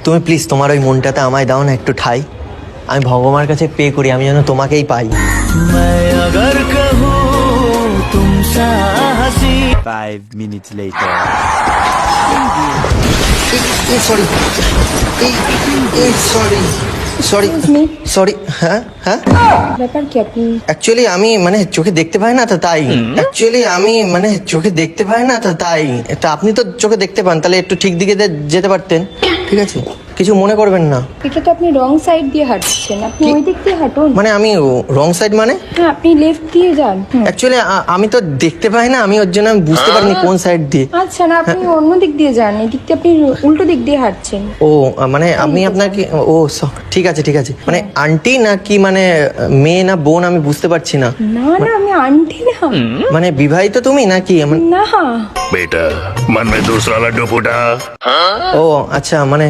তুমি প্লিজ তোমার ওই মনটাতে আমায় দাও না একটু ঠাই। আমি ভগবানের কাছে পে করি আমি যেন তোমাকেই পাই। 5 minutes later. সরি। হ্যাঁ হ্যাঁ, ব্যাপার কি আপনি? অ্যাকচুয়ালি আমি মানে চোখে দেখতে পাই না তো তাই। এটা আপনি তো চোখে দেখতে পান, তাহলে একটু ঠিক দিকে যেতে পারতেন। ঠিক আছে, কিছু মনে করবেন না। এটা তো আপনি রং সাইড দিয়ে হাঁটছেন, আপনি ওই দিক দিয়ে হাঁটুন। মানে আমি রং সাইড মানে? হ্যাঁ, আপনি লেফট দিয়ে যান। অ্যাকচুয়ালি আমি তো দেখতে পাই না, আমি ওর জন্য আমি বুঝতে পারিনি কোন সাইড দিয়ে। আচ্ছা না, আপনি অন্য দিক দিয়ে যান, এই দিক দিয়ে আপনি উল্টো দিক দিয়ে হাঁটছেন। ও মানে আমি আপনাকে ঠিক আছে মানে আন্টি না কি মানে মেয়ে না বোন আমি বুঝতে পারছি না। না না, আমি আন্টি না। মানে বিবাহিত তুমি নাকি? না। बेटा मन में दूसरा लड्डू फूटा। ও আচ্ছা, মানে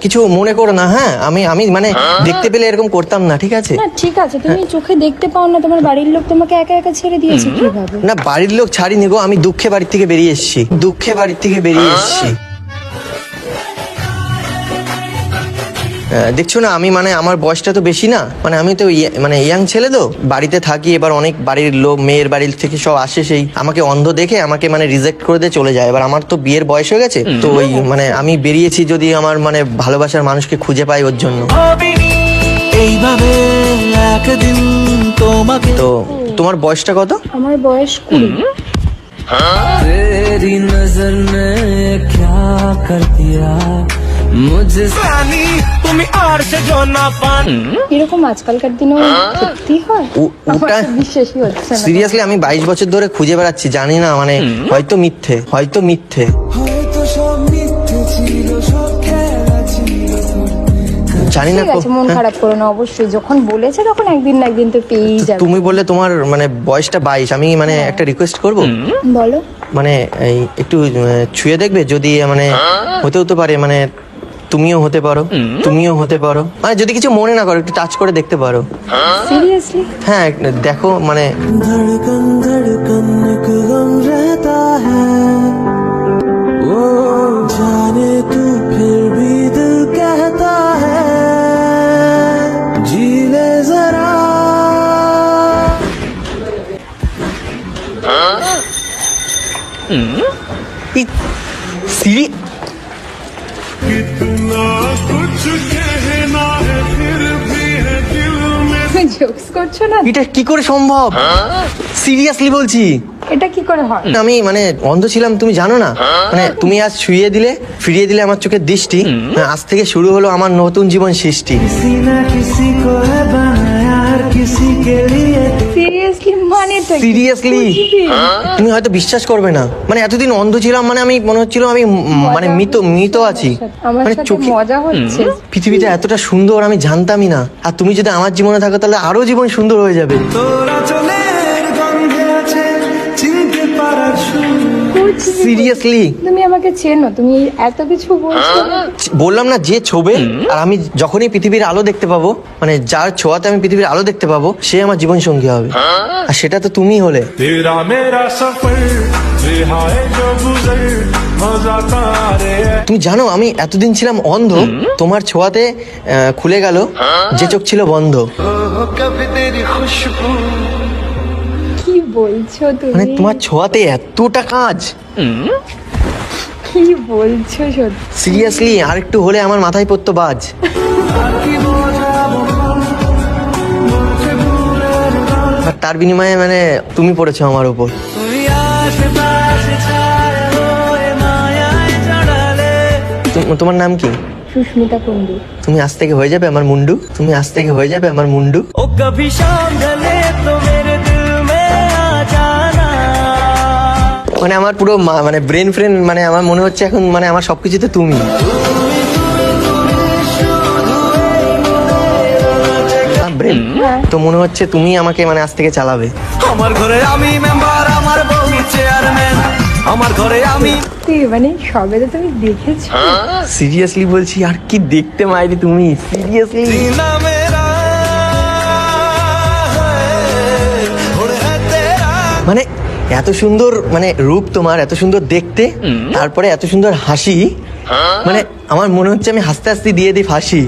কিছু মনে করো না। হ্যাঁ, আমি মানে দেখতে পেলে এরকম করতাম না। ঠিক আছে না ঠিক আছে, তুমি চোখে দেখতে পাও না, তোমার বাড়ির লোক তোমাকে একা একা ছেড়ে দিয়েছে কিভাবে? না, বাড়ির লোক ছাড়িনি গো, আমি দুঃখে বাড়ির থেকে বেরিয়ে এসেছি। দেখছো না আমি মানে আমার বয়সটা তো বেশি না, মানে আমি তো মানে ইয়াং ছেলে তো, বাড়িতে থাকি। এবার অনেক বাড়ির লোক মেয়ের বাড়ির থেকে সব আসে, সেই আমাকে অন্ধ দেখে আমাকে মানে রিজেক্ট করে দিয়ে চলে যায়। এবার আমার তো বিয়ের বয়স হয়ে গেছে, তো ওই মানে আমি বেরিয়েছি যদি আমার মানে ভালোবাসার মানুষকে খুঁজে পাই ওর জন্য। তো তোমার বয়সটা কত? আমার বয়স 20। तेरी नजर ने क्या कर दिया मुझे তুমি আর সে জনা পান এরকম আজকালকার দিনে সত্যি হয়? ওটা বিশ্বাসই হচ্ছে না। সিরিয়াসলি আমি 22 বছর ধরে খুঁজে বেড়াচ্ছি, জানি না মানে হয়তো মিথ্যে। হয়তো সব মিথ্যে ছিল, সব খেলা ছিল জানি না। ঠিক আছে, মন খারাপ করো না, অবশ্যই যখন বলেছে তখন একদিন না একদিন তো পেয়েই যাবে। তুমি বললে তোমার মানে বয়সটা 22, আমি মানে একটা রিকোয়েস্ট করব। বলো। মানে এই একটু ছুঁয়ে দেখবে, যদি মানে হতে পারে, মানে তুমিও হতে পারো, মানে যদি কিছু মনে না করো একটু টাচ করে দেখতে পারো। সিরিয়াসলি? হ্যাঁ দেখো, মানে धड़कन धड़कन एक गम रहता है वो जाने तू फिर भी दिल कहता है जी ले जरा সিরি জোকস করছো না? এটা কি করে সম্ভব? সিরিয়াসলি বলছি। এটা কি করে হয়? আমি মানে অন্ধ ছিলাম তুমি জানো না, মানে তুমি আজ ফিরিয়ে দিলে আমার চোখের দৃষ্টি। আজ থেকে শুরু হলো আমার নতুন জীবন সৃষ্টি। किसी ना किसी को है बनाया हर किसी के लिए সিরিয়াসলি? মানে সিরিয়াসলি তুমি হয়তো বিশ্বাস করবে না, মানে এতদিন অন্ধ ছিলাম, মানে আমি মনে হচ্ছিল আমি মানে মৃত আছি। আমার মানে সাথে চোখে মজা হচ্ছে? পৃথিবীটা এতটা সুন্দর আমি জানতামই না। আর তুমি যদি আমার জীবনে থাকো তাহলে আরো জীবন সুন্দর হয়ে যাবে। তোরা চলের গন্ধে আছে চিনতে পারার সিরিয়াসলি তুমি আমাকে চেনো? তুমি এত কিছু বলছো? বললাম না, যে ছোবে আর আমি যখনই পৃথিবীর আলো দেখতে পাবো, মানে যার ছোঁয়াতে আমি পৃথিবীর আলো দেখতে পাবো, সে আমার জীবন সঙ্গী হবে। আর সেটা তো তুমি হলে। तेरा मेरा सफर रिहाए जो गुजर मजा तारे তুমি জানো আমি এতদিন ছিলাম অন্ধ, তোমার ছোঁয়াতে খুলে গেল যে চোখ ছিল বন্ধ। कभी तेरी खुशबू কি বলছো মানে তুমি? তোমার ছোঁয়াতে এতটা কাজ। কি বলছো সত্যি? সিরিয়াসলি আর একটু হলে আমার মাথায় পড়তো বাজ। আর তার বিনিময়ে মানে তুমি পড়েছো আমার উপর। তুই আশেপাশে ছায়া হয়ে মায়ায় জড়ালে তোমার নাম কি? সুস্মিতা কুন্ডু। তুমি আজ থেকে হয়ে যাবে আমার মুন্ডু। ओ कभी शाम ढले तो मेरे दिल में आ जाना মানে আমার পুরো মানে ব্রেন ফ্রেন্ড, মানে আমার মনে হচ্ছে এখন মানে আমার সবকিছুতে তুমি। ব্রেন তো মনে হচ্ছে তুমি আমাকে মানে আজ থেকে চালাবে। আমার ঘরে আমি মেম্বার আমার বউ চেয়ারম্যান আমার ঘরে আমি মানে সবে তো তুমি দেখেছো? সিরিয়াসলি বলছি, আর কি দেখতে মাইরি তুমি, সিরিয়াসলি। सीना मेरा है घोड़े है तेरा মানে এত সুন্দর মানে রূপ তোমার, এত সুন্দর দেখতে, তারপরে এত সুন্দর হাসি, মানে আমার মনে হচ্ছে আমি হাসতে হাসতে দিয়ে দিই ফাঁসি।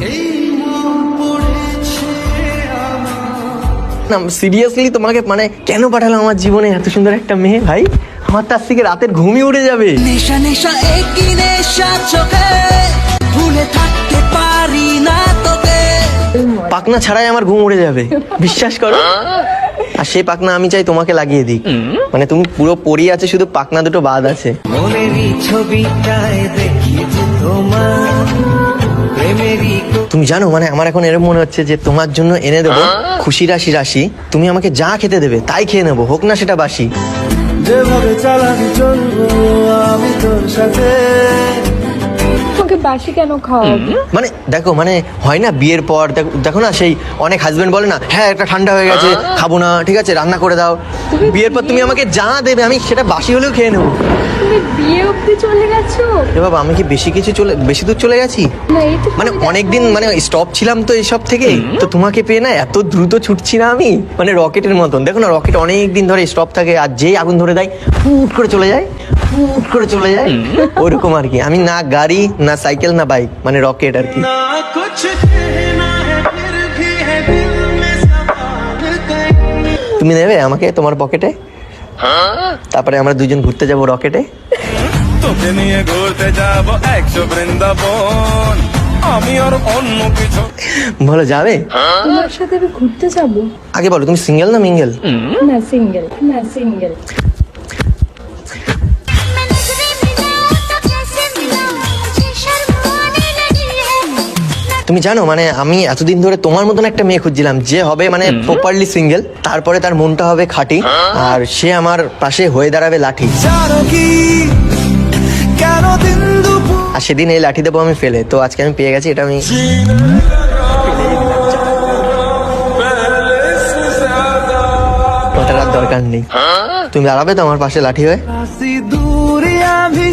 না সিরিয়াসলি তোমাকে মানে কেন পাঠালাম আমার জীবনে এত সুন্দর একটা মেয়ে ভাই? আমার তার থেকে রাতের ঘুমই উড়ে যাবে। নেশা নেশা একই নেশা চোখে ভুলে থাকতে পারি না তোকে। পাকনা ছাড়াই আমার ঘুম উড়ে যাবে, বিশ্বাস করো। আর সেই পাকনা আমি চাই তোমাকে লাগিয়ে দিই। মানে তুমি পুরো পরি আছে, শুধু পাকনা দুটো বাদ আছে। মনেরই ছবিটায় দেখি যে তোমার প্রেমেরই তুমি জানো মানে আমার এখন এরকম মনে হচ্ছে যে তোমার জন্য এনে দেবো খুশি রাশি রাশি, তুমি আমাকে যা খেতে দেবে তাই খেয়ে নেবো, হোক না সেটা বাসি। যেভাবে চালাবি চলবো আমি তোর সাথে। তোকে বাসি কেন খাওয়াবো? মানে দেখো মানে হয় না বিয়ের পর দেখো না সেই অনেক হাজবেন্ড বলে না, হ্যাঁ একটা ঠান্ডা হয়ে গেছে খাবো না, ঠিক আছে রান্না করে দাও। বিয়ের পর তুমি আমাকে যা দেবে আমি সেটা বাসি হলেও খেয়ে নেবো। তুমি বিয়ে অব্দি চলে গেছো? এ বাবা আমি কি বেশি দূর চলে গেছি? না এই তো মানে অনেকদিন মানে স্টপ ছিলাম তো এইসব থেকে, তো তোমাকে পেয়ে না এত দ্রুত ছুটছি না আমি, মানে রকেটের মতন। দেখো না রকেট অনেক দিন ধরে স্টপ থাকে, আর যেই আগুন ধরে দেয় ফুট করে চলে যায়, ফুট করে চলে যায়, ওরকম আর কি। আমি না গাড়ি না সাইকেল না বাইক, মানে রকেট আর কি। তুমি নেবে আমাকে তোমার পকেটে, তারপরে আমরা দুজন ঘুরতে যাবো রকেটে। তোকে নিয়ে ঘুরতে যাব 100 বৃন্দাবন, আমি আর অন্য কিছু। বলো যাবে? তোমার সাথে আমি ঘুরতে যাবো? আগে বলো তুমি সিঙ্গেল না মিঙ্গেল? না সিঙ্গেল, না সিঙ্গেল। তুমি জানো মানে আমি এতদিন ধরে তোমার মতন একটা মেয়ে খুঁজছিলাম, যে হবে মানে প্রপারলি সিঙ্গেল, তারপরে তার মনটা হবে খাঁটি, আর সে আমার পাশে হয়ে দাঁড়াবে লাঠি। জানো কি কেন দিন দুপুর আর সেদিন এই লাঠি দেবো আমি ফেলে, তো আজকে আমি পেয়ে গেছি, এটা আমি কথার আর দরকার নেই। তুমি দাঁড়াবে তো আমার পাশে লাঠি হয়ে? सी दूरियां भी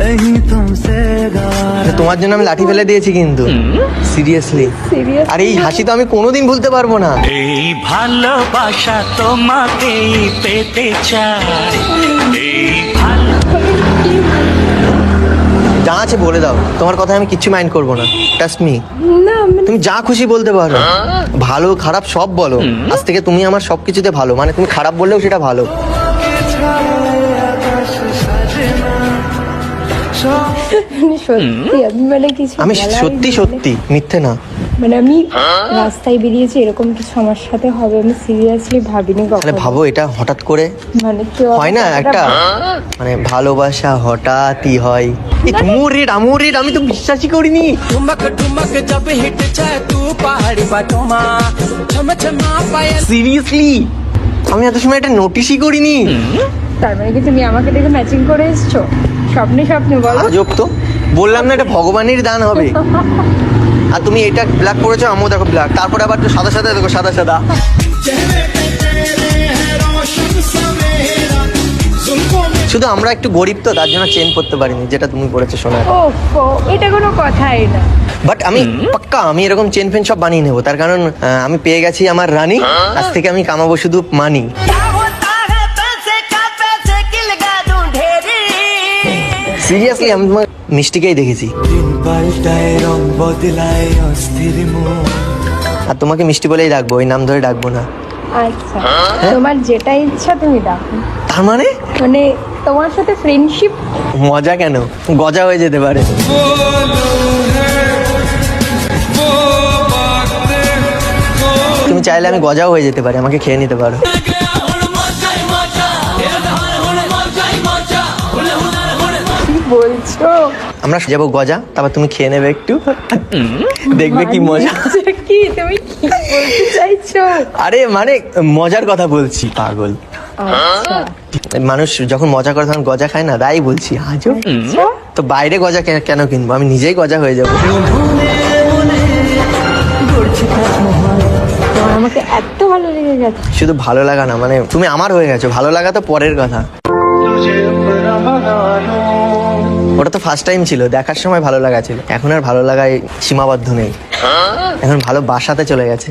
नहीं तुमसे गवारा। তোমার জন্য আমি লাঠি ফেলে দিয়েছি কিন্তু, সিরিয়াসলি। সিরিয়াস? আর এই হাসি তো আমি কোনোদিন ভুলতে পারবো না। এই ভালোবাসা তোমাকেই পেতে চাই, এই ভালো যা আছে বলে দাও, তোমার কথা আমি কিচ্ছু মাইন্ড করবো না, ট্রাস্ট মি। না মানে তুমি যা খুশি বলতে পারো, ভালো খারাপ সব বলো। আজ থেকে তুমি আমার সবকিছুতে ভালো, মানে তুমি খারাপ বললেও সেটা ভালো। মানে সত্যি আমি মানে কিছু আমি বলারই সত্যি নেই। সত্যি মিথ্যে না। মানে আমি রাস্তায় বেরিয়েছি এরকম কিছু আমার সাথে হবে আমি সিরিয়াসলি ভাবিনি তাহলে কখনো। ভাবো এটা হঠাৎ করে মানে কেউ হয় না আমাকে একটা, মানে ভালোবাসা হঠাৎই হয়। আমুর রেট আমি তো বিশ্বাসই করিনি। ठुमक ठुमक जब हिट जाए तू पहाड़ी बाटों में छम छमा पायल। সিরিয়াসলি আমি এত সময় এটা নোটিসই করিনি। তার মানে কি তুমি আমাকে দেখে ম্যাচিং করে এসছো? স্বপ্নে স্বপ্নে বলো। আজব তো, বললাম না এটা ভগবানের দান হবে। আর তুমি এটা ব্ল্যাক করেছো, আমিও দেখো ব্ল্যাক, তারপরে আবার সাদা সাদা দেখো সাদা সাদা। শুধু আমরা একটু গরিব তো, তার জন্য চেন করতে পারিনি, যেটা তুমি পড়েছো সোনার। ও এটা কোনো কথাই না। বাট আমি পাক্কা আমি এরকম চেন ফেন সব বানিয়ে নেবো, তার কারণ আমি পেয়ে গেছি আমার রানী। আজ থেকে আমি কামাবো শুধু মানি। সিরিয়াসলি আমি তোমার মিষ্টিকেই দেখেছি, दिन पाल्टाए रंग बदलाए अस्थिर मन। আর তোমাকে মিষ্টি বলেই ডাকবো, ওই নাম ধরে ডাকবো না। আচ্ছা তোমার যেটা ইচ্ছা তুমি ডাকো। তার মানে মানে তোমার সাথে ফ্রেন্ডশিপ। মজা কেন, গজা হয়ে যেতে পারে। তুমি চাইলে আমি গজাও হয়ে যেতে পারি, আমাকে খেয়ে নিতে পারো। কি বলছো? আমরা যাবো গজা, তারপর তুমি খেয়ে নেবে একটু, দেখবে কি মজা। মানে কি তুমি কি বলতে চাইছো? আরে মানে মজার কথা বলছি, পাগল। আচ্ছা মানুষ যখন মজা করে তখন গজা খায় না, তাই বলছি। আজও আচ্ছা। তো বাইরে গজা কেন কিনবো, আমি নিজেই গজা হয়ে যাবো। তোমার আমাকে এত ভালো লেগে গেছে। শুধু ভালো লাগা না, মানে তুমি আমার হয়ে গেছো, ভালো লাগা তো পরের কথা। ওটা তো ফার্স্ট টাইম ছিল, দেখার সময় ভালো লাগা ছিল, এখন আর ভালো লাগায় সীমাবদ্ধ নেই, এখন ভালো বাসাতে চলে গেছে।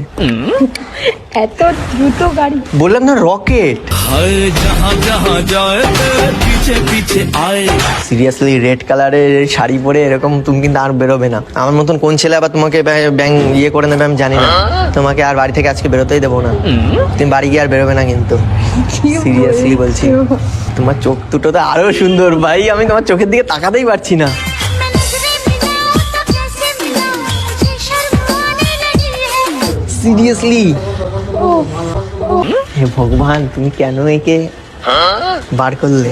এত দ্রুত গাড়ি। বললাম না রকেট। हाय जहाँ जहाँ जाए तेरे पीछे पीछे आए। সিরিয়াসলি রেড কালারের শাড়ি পরে এরকম তুমি কিন্তু আর বেরোবে না। আমার মতন কোন ছেলে আবার তোমাকে ব্যাং ইয়ে করে নেবে আমি জানি না, তোমাকে আর বাড়ি থেকে আজকে বেরোতেই দেবো না, তুমি বাড়ি গিয়ে আর বেরোবে না কিন্তু, সিরিয়াসলি বলছি। তোমার চোখ দুটো তো আরো সুন্দর ভাই, আমি তোমার চোখের দিকে তাকাতেই পারছি না। সিরিয়াসলি হে ভগবান, তুমি কেন একে বার করলে?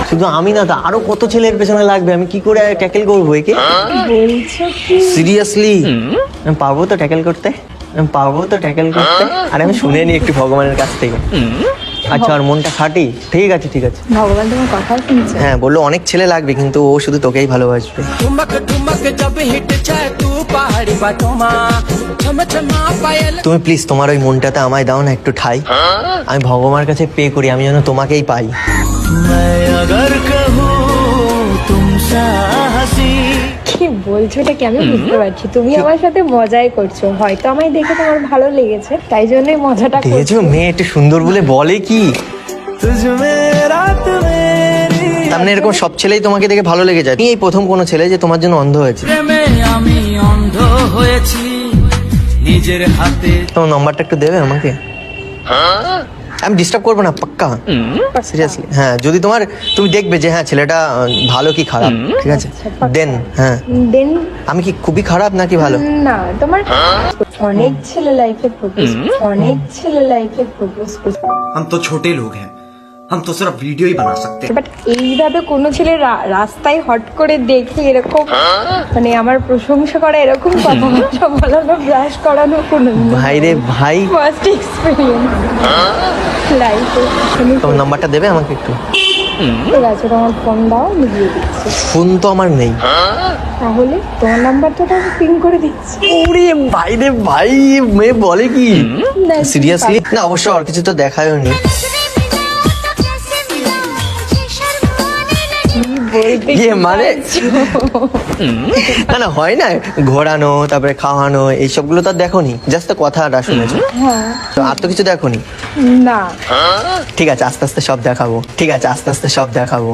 শুধু আমি না তো আরো কত ছেলের পেছনে লাগবে, আমি কি করে ট্যাকেল করবো একে? বলছো কি? সিরিয়াসলি আমি পারবো তো ট্যাকেল করতে? আমি পারবো তো ট্যাকেল করতে? আরে আমি শুনে নি একটু ভগবানের কাছ থেকে। আচ্ছা, আর মনটা খাটি, ঠিক আছে ঠিক আছে। ভগবান তোমার কথা শুনছে। হ্যাঁ, বললো অনেক ছেলে লাগবে কিন্তু ও শুধু তোকেই ভালোবাসবে। ठुमक ठुमक जब हिट जाए तू पहाड़ी बातों में छम छमा पायल। তুমি প্লিজ তোমার ওই মনটাতে আমায় দাও না একটু ঠাই, আমি ভগবানের কাছে পে করি, আমি যেন তোমাকেই পাই। मैं अगर कहूँ तुम साहसी। কি বলছো এটা কি? আমি বুঝতে পারছি তুমি আমার সাথে মজাই করছো, হয়তো আমায় দেখে তোমার ভালো লেগেছে তাই জন্যই মজাটা দেখেছো করছো। মেয়ে একটু সুন্দর বলে বলে কি, तुझ में रात मेरी তার মানে এরকম সব ছেলেই তোমাকে দেখে ভালো লেগে যায়? তুমি এই প্রথম কোনো ছেলে যে তোমার জন্য অন্ধ হয়েছে। প্রেমে আমি অন্ধ হয়েছি নিজের হাতে। তোমার নম্বরটা একটু দেবে আমাকে? আমি ডিস্টার্ব করবো না পাক্কা, সিরিয়াসলি। হ্যাঁ, যদি তুমি দেখবে যে হ্যাঁ ছেলেটা ভালো কি খারাপ, ঠিক আছে দেন। হ্যাঁ, দেন আমি কি খুবই খারাপ নাকি ভালো? না, তোমার অনেক ছেলে লাইফে প্রপোজ, অনেক ছেলে লাইফে প্রপোজ করছে, हम तो छोटे लोग हैं, हम तो सिर्फ वीडियो ही बना सकते हैं। বাট এইভাবে কোনো ছেলে রাস্তায় হট করে দেখে এরকম মানে আমার প্রশংসা করা, এরকম কথাবার্তা বলানো, ব্রাশ করানো কোনো ভাই রে ভাই, ফার্স্ট এক্সপিরিয়েন্স লাইফে। তোমার নাম্বারটা দেবে আমাকে একটু? ঠিক আছে, তোমার ফোন দাও, আমি দিয়ে দিচ্ছি। ফোন তো আমার নেই। তাহলে তোমার নাম্বারটা তো আমি পিন করে দিচ্ছি। ওরে ভাই রে ভাই, মেয়ে বলে কি? না, সিরিয়াসলি না, অবশ্য আর কিছু তো দেখায়ও নি। বলতে ইয়ে মানে চাইছো? না না, হয় না ঘোরানো, তারপরে খাওয়ানো, এইসবগুলো তো আর দেখোনি, জাস্ট কথাটা শুনেছো, হ্যাঁ, তো আর তো কিছু দেখোনি। না ঠিক আছে, আস্তে আস্তে সব দেখাবো, ঠিক আছে আস্তে আস্তে সব দেখাবো।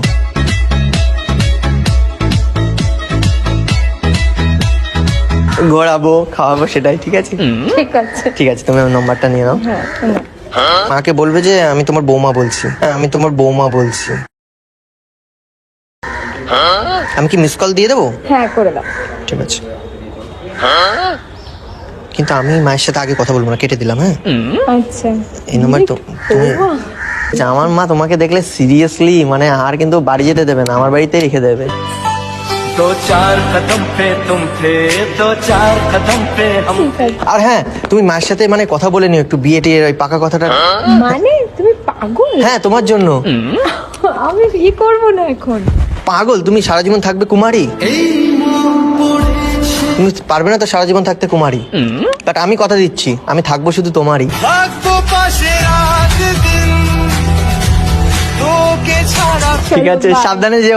ঘোরাবো খাওয়াবো সেটাই, ঠিক আছে ঠিক আছে। ঠিক আছে, তুমি আমার নম্বরটা নিয়ে নাও। হ্যাঁ, না। মাকে বলবে যে আমি তোমার বৌমা বলছি। হ্যাঁ, আমি তোমার বৌমা বলছি। আমি কি মিস কল দিয়ে দেবো? হ্যাঁ, করে দাও। ঠিক আছে, কিন্তু আমি মায়ের সাথে আগে কথা বলবো না, কেটে দিলাম। হ্যাঁ, আচ্ছা, এই নাম্বার তো তুমি আচ্ছা, আমার মা তোমাকে দেখলে সিরিয়াসলি মানে আর কিন্তু বাড়ি যেতে দেবে না, আমার বাড়িতে রেখে দেবে। दो चार कदम पे तुम थे, दो चार कदम पे हम। ঠিক আছে। আর হ্যাঁ, তুমি মায়ের সাথে মানে কথা বলে নিও একটু, বিয়ে টিয়ে ওই পাকা কথাটা। মানে তুমি পাগল? হ্যাঁ, তোমার জন্য। আমি ই করবো না এখন। পাগল? তুমি সারা জীবন থাকবে কুমারী? তুমি পারবে না তো সারা জীবন থাকতে কুমারী, বাট আমি কথা দিচ্ছি আমি থাকবো শুধু তোমারই। থাকবো পাশে রাত দিন তোকে ছাড়া ঠিক আছে, সাবধানে যেও।